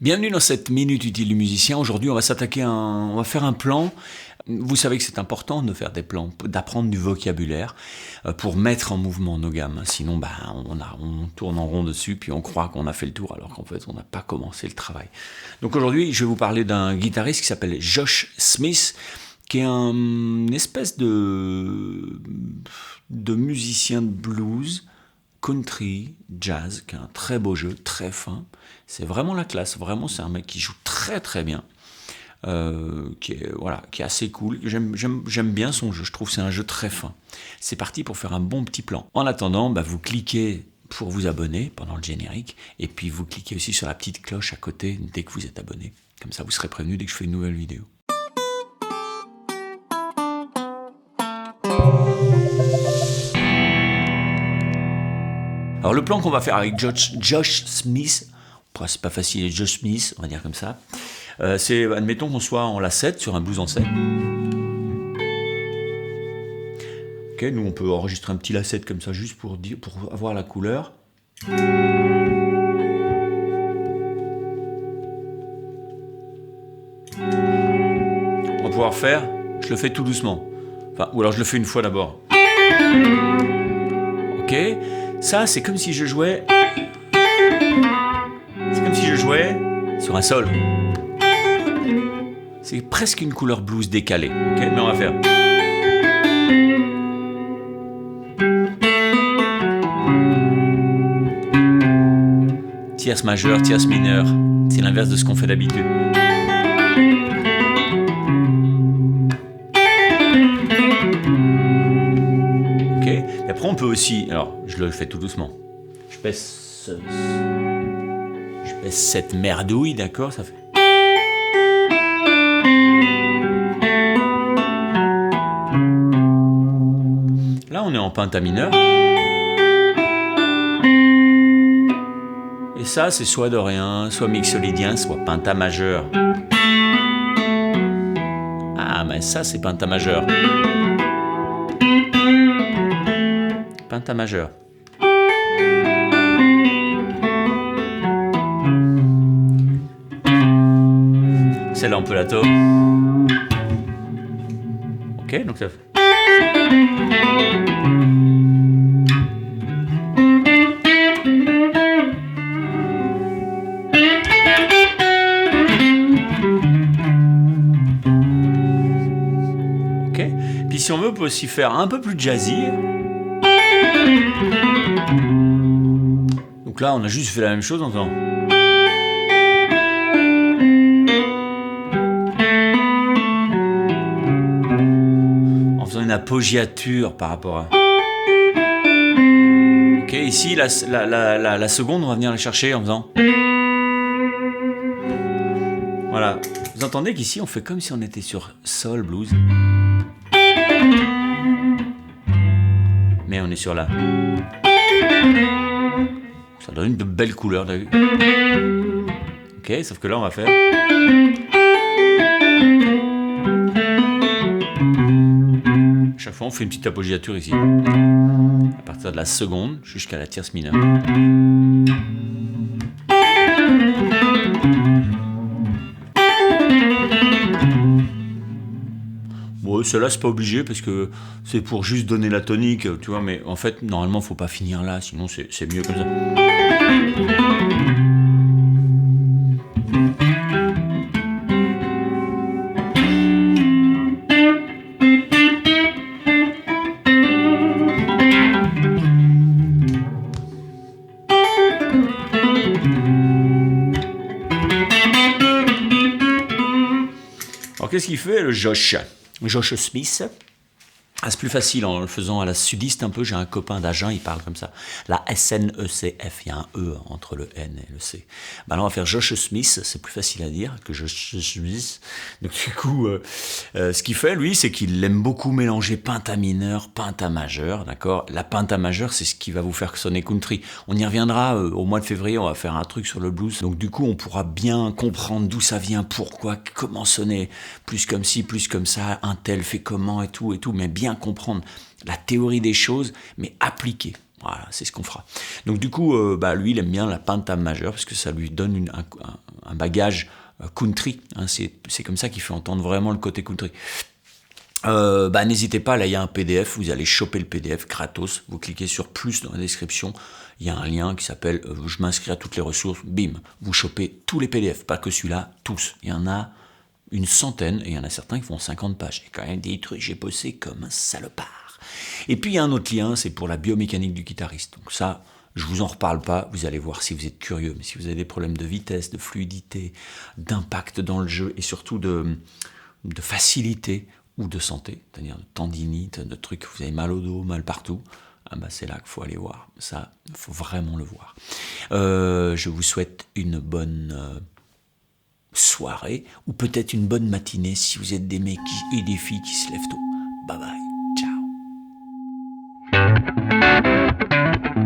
Bienvenue dans cette Minute Utile du musicien. Aujourd'hui, on va on va faire un plan. Vous savez que c'est important de faire des plans, d'apprendre du vocabulaire pour mettre en mouvement nos gammes. Sinon, on tourne en rond dessus, puis on croit qu'on a fait le tour, alors qu'en fait, on n'a pas commencé le travail. Donc aujourd'hui, je vais vous parler d'un guitariste qui s'appelle Josh Smith, qui est une espèce de musicien de blues, country, jazz, qui a un très beau jeu, très fin. C'est vraiment la classe, vraiment c'est un mec qui joue très très bien, qui est assez cool. J'aime bien son jeu, je trouve que c'est un jeu très fin. C'est parti pour faire un bon petit plan. En attendant, vous cliquez pour vous abonner pendant le générique, et puis vous cliquez aussi sur la petite cloche à côté dès que vous êtes abonné. Comme ça vous serez prévenu dès que je fais une nouvelle vidéo. Alors le plan qu'on va faire avec Josh Smith, c'est pas facile, Josh Smith, on va dire comme ça, c'est, admettons qu'on soit en La7, sur un blues en 7. Ok, nous on peut enregistrer un petit La7 comme ça, juste pour avoir la couleur. On va pouvoir faire, je le fais tout doucement, ou alors je le fais une fois d'abord. Ok, ça c'est comme si je jouais... sur un sol. C'est presque une couleur blues décalée. Ok, mais on va faire. Tierce majeure, tierce mineure. C'est l'inverse de ce qu'on fait d'habitude. Ok. Et après on peut aussi. Alors, je le fais tout doucement. Je pèse cette merdouille, d'accord, ça fait. Là, on est en penta mineur. Et ça, c'est soit dorien, soit mixolydien, soit penta majeur. Ah, mais ça, c'est penta majeur. Penta majeur. Celle-là, on peut la taupe. Ok, donc ça fait. Ok, puis si on veut, on peut aussi faire un peu plus jazzy. Donc là, on a juste fait la même chose en faisant. Une appoggiature par rapport à... Ok, ici la seconde, on va venir la chercher en faisant... Voilà, vous entendez qu'ici on fait comme si on était sur sol blues, mais on est sur la... Ça donne une belle couleur, t'as vu? Ok, sauf que là on va faire... Chaque fois, on fait une petite appoggiature ici, à partir de la seconde jusqu'à la tierce mineure. Bon, celle-là, c'est pas obligé parce que c'est pour juste donner la tonique, tu vois, mais en fait, normalement, faut pas finir là, sinon c'est mieux comme ça. Alors qu'est-ce qu'il fait le Josh Smith? C'est plus facile en le faisant à la sudiste un peu. J'ai un copain d'Agen, il parle comme ça. La SNECF, il y a un E entre le N et le C. Là, on va faire Josh Smith, c'est plus facile à dire que Josh Smith. Donc du coup, ce qu'il fait, lui, c'est qu'il aime beaucoup mélanger penta mineur, penta majeur, d'accord? La penta majeure, c'est ce qui va vous faire sonner country. On y reviendra au mois de février, on va faire un truc sur le blues. Donc du coup, on pourra bien comprendre d'où ça vient, pourquoi, comment sonner, plus comme ci, plus comme ça, un tel fait comment et tout, mais bien comprendre la théorie des choses, mais appliquée. Voilà, c'est ce qu'on fera. Donc du coup, lui, il aime bien la pentame majeure parce que ça lui donne un bagage country. Hein, c'est comme ça qu'il fait entendre vraiment le côté country. N'hésitez pas, là il y a un PDF, vous allez choper le PDF gratos, vous cliquez sur plus dans la description, il y a un lien qui s'appelle je m'inscris à toutes les ressources, bim, vous chopez tous les PDF, pas que celui-là, tous. Il y en a une centaine et il y en a certains qui font 50 pages. Et quand même des trucs, j'ai bossé comme un salopard. Et puis il y a un autre lien, c'est pour la biomécanique du guitariste. Donc ça, je vous en reparle pas, vous allez voir si vous êtes curieux, mais si vous avez des problèmes de vitesse, de fluidité, d'impact dans le jeu et surtout de facilité ou de santé, c'est-à-dire de tendinite, de trucs, vous avez mal au dos, mal partout, c'est là qu'il faut aller voir. Ça, il faut vraiment le voir. Je vous souhaite une bonne soirée, ou peut-être une bonne matinée si vous êtes des mecs et des filles qui se lèvent tôt. Bye bye, ciao.